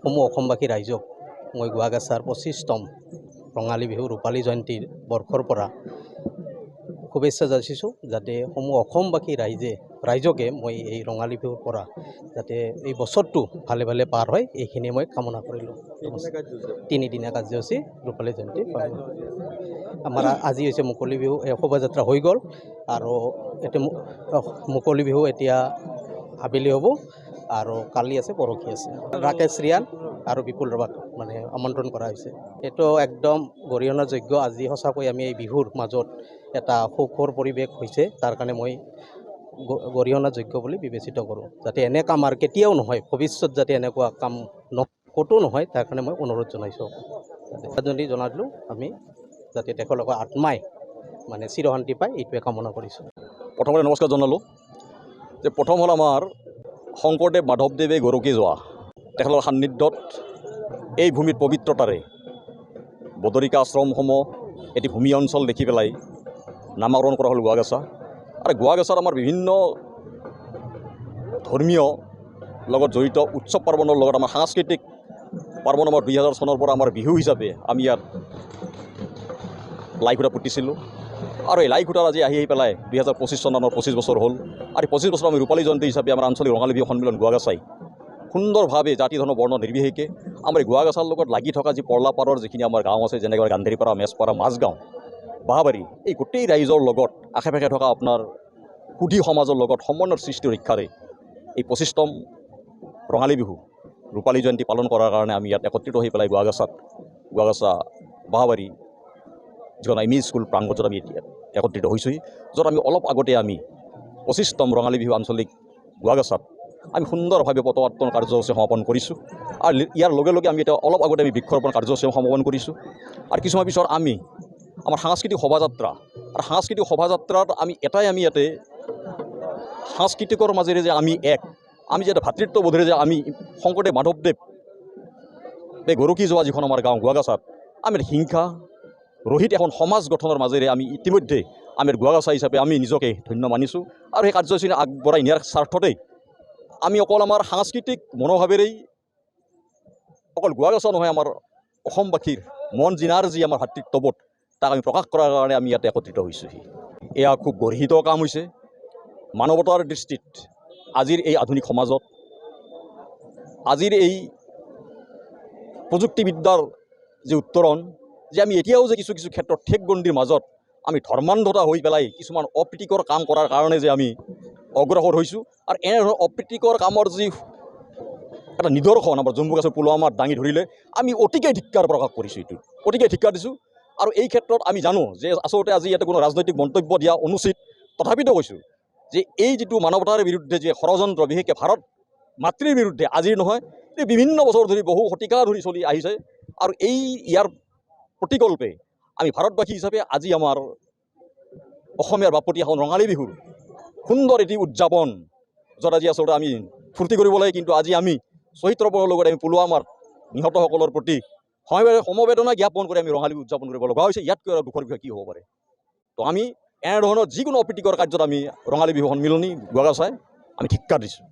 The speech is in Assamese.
সমূহ অসমবাসী ৰাইজক মই গোৱাগাছাৰ 25তম ৰঙালী বিহু ৰূপালী জয়ন্তীৰ বৰ্ষৰ পৰা শুভেচ্ছা যাচিছোঁ, যাতে সমূহ অসমবাসী ৰাইজকে মই এই ৰঙালী বিহুৰ পৰা যাতে এই বছৰটো ভালে ভালে পাৰ হয়, এইখিনি মই কামনা কৰিলোঁ। তিনিদিনীয়া কাৰ্যসূচী ৰূপালী জয়ন্তী পালন। আমাৰ আজি হৈছে মুকলি বিহু, শোভাযাত্ৰা হৈ গ'ল আৰু এতিয়া মুকলি বিহু এতিয়া আবেলি হ'ব আৰু কালি আছে, পৰহি আছে। ৰাকেশ ৰিয়ান আৰু বিপুল ৰবাক মানে আমন্ত্ৰণ কৰা হৈছে। এইটো একদম গৰিহণা যোগ্য। আজি সঁচাকৈ আমি এই বিহুৰ মাজত এটা সুখৰ পৰিৱেশ হৈছে, তাৰ কাৰণে মই গৰিহণা যোগ্য বুলি বিবেচিত কৰোঁ। যাতে এনে কাম আৰু কেতিয়াও নহয়, ভৱিষ্যত যাতে এনেকুৱা কাম ক'তো নহয়, তাৰ কাৰণে মই অনুৰোধ জনাইছোঁ। যদি জনালোঁ আমি যাতে তেখেতলোকৰ আত্মাই মানে চিৰশান্তি পায়, এইটোৱে কামনা কৰিছোঁ। প্ৰথমতে নমস্কাৰ জনালোঁ যে প্ৰথম হ'ল আমাৰ শংকৰদেৱ মাধৱদেৱে গৰকি যোৱা তেখেতৰ সান্নিধ্যত এই ভূমিত পবিত্ৰতাৰে বদৰিকা আশ্ৰমসমূহ এটি ভূমি অঞ্চল দেখি পেলাই নামাকৰণ কৰা হ'ল গোৱাগাছা। আৰু গোৱাগাছাত আমাৰ বিভিন্ন ধৰ্মীয় লগত জড়িত উৎসৱ পাৰ্বণৰ লগত আমাৰ সাংস্কৃতিক পাৰ্বণ আমাৰ 2000 চনৰ পৰা আমাৰ বিহু হিচাপে আমি ইয়াত লাই খুঁটা পুতিছিলোঁ। আৰু এই লাই খুঁটাত আজি আহি পেলাই 2025 চন আমাৰ 25 বছৰ হ'ল। আৰু 25 বছৰ আমি ৰূপালী জয়ন্তী হিচাপে আমাৰ আঞ্চলিক ৰঙালী বিহু সন্মিলন গোৱাগাছাই সুন্দৰভাৱে জাতি ধৰ্ম বৰ্ণ নিৰ্বিশেষে আমাৰ গোৱাগাছাৰ লগত লাগি থকা যি পৰ্লাপাৰৰ যিখিনি আমাৰ গাঁও আছে, যেনেকৈ গান্ধেৰীপাৰা, মেছপাৰা, মাজগাঁও, বাঁহবাৰী, এই গোটেই ৰাইজৰ লগত আশে পাশে থকা আপোনাৰ সুধী সমাজৰ লগত সমন্বয়ৰ সৃষ্টি ৰক্ষাৰে এই 25তম ৰঙালী বিহু ৰূপালী জয়ন্তী পালন কৰাৰ কাৰণে আমি ইয়াত একত্ৰিত হৈ পেলাই গোৱাগাছা বাঁহবাৰী যিখন এম ই স্কুল প্ৰাংগণত আমি এতিয়া একত্ৰিত হৈছোঁহি, য'ত আমি অলপ আগতে আমি 25তম ৰঙালী বিহু আঞ্চলিক গোৱাগাছাত আমি সুন্দৰভাৱে পতাকাৰ্পণ কাৰ্যসূচী সমাপন কৰিছোঁ। আৰু ইয়াৰ লগে লগে আমি এতিয়া অলপ আগতে আমি বৃক্ষৰোপণ কাৰ্যসূচী সমাপন কৰিছোঁ। আৰু কিছুমান পিছত আমি আমাৰ সাংস্কৃতিক শোভাযাত্ৰা, আৰু সাংস্কৃতিক শোভাযাত্ৰাত আমি ইয়াতে সাংস্কৃতিকৰ মাজেৰে যে আমি আমি যে ভাতৃত্ববোধেৰে যে আমি শংকৰদেৱ মাধৱদেৱ এই গৰকি যোৱা যিখন আমাৰ গাঁও গোৱাগাছাত আমি হিংসা ৰহিত এখন সমাজ গঠনৰ মাজেৰে আমি ইতিমধ্যে আমি গোৱাগাছা হিচাপে আমি নিজকে ধন্য মানিছোঁ। আৰু সেই কাৰ্যসূচী আগবঢ়াই নিয়াৰ স্বাৰ্থতেই আমি অকল আমাৰ সাংস্কৃতিক মনোভাৱেৰেই অকল গোৱাগাছা নহয়, আমাৰ অসমবাসীৰ মন জিনাৰ যি আমাৰ ভাতৃত্ববোধ তাক আমি প্ৰকাশ কৰাৰ কাৰণে আমি ইয়াতে একত্ৰিত হৈছোঁহি। এয়া খুব গৰ্হিত কাম হৈছে। মানৱতাৰ দৃষ্টিত আজিৰ এই আধুনিক সমাজত, আজিৰ এই প্ৰযুক্তিবিদ্যাৰ যি উত্তৰণ, যে আমি এতিয়াও যে কিছু কিছু ক্ষেত্ৰত ঠেকগণ্ডিৰ মাজত আমি ধৰ্মান্ধতা হৈ পেলাই কিছুমান অপ্ৰীতিকৰ কাম কৰাৰ কাৰণে যে আমি অগ্ৰসৰ হৈছোঁ। আৰু এনেধৰণৰ অপ্ৰীতিকৰ কামৰ যি এটা নিদৰ্শন আমাৰ জম্মু কাশ্মীৰ পুলৱামাত দাঙি ধৰিলে আমি অতিকে ধিক্কাৰ প্ৰকাশ কৰিছোঁ, এইটো অতিকে ধিক্কাৰ দিছোঁ। আৰু এই ক্ষেত্ৰত আমি জানো যে আচলতে আজি ইয়াতে কোনো ৰাজনৈতিক মন্তব্য দিয়া অনুচিত, তথাপিতো কৈছোঁ যে এই যিটো মানৱতাৰ বিৰুদ্ধে যে ষড়যন্ত্ৰ, বিশেষকৈ ভাৰত মাতৃৰ বিৰুদ্ধে আজিৰ নহয়, এই বিভিন্ন বছৰ ধৰি বহু শতিকা ধৰি চলি আহিছে। আৰু ইয়াৰ প্ৰতিকল্পে আমি ভাৰতবাসী হিচাপে আজি আমাৰ অসমীয়াৰ বাপতিসাহোন ৰঙালী বিহুৰ সুন্দৰ এটি উদযাপন, য'ত আজি আচলতে আমি ফূৰ্তি কৰিব লাগে, কিন্তু আজি আমি শ্বহীদ তৰ্পণৰ লগত আমি পুলৱামাৰ নিহতসকলৰ প্ৰতি সমবেদনা জ্ঞাপন কৰি আমি ৰঙালী বিহু উদযাপন কৰিব লগা হৈছে। ইয়াতকৈ আৰু দুখৰ বিষয়ে কি হ'ব পাৰে? তো আমি এনেধৰণৰ যিকোনো অপ্ৰীতিকৰ কাৰ্যত আমি ৰঙালী বিহু সন্মিলনী গোৱাগাছাই আমি ধিক্কাৰ দিছোঁ।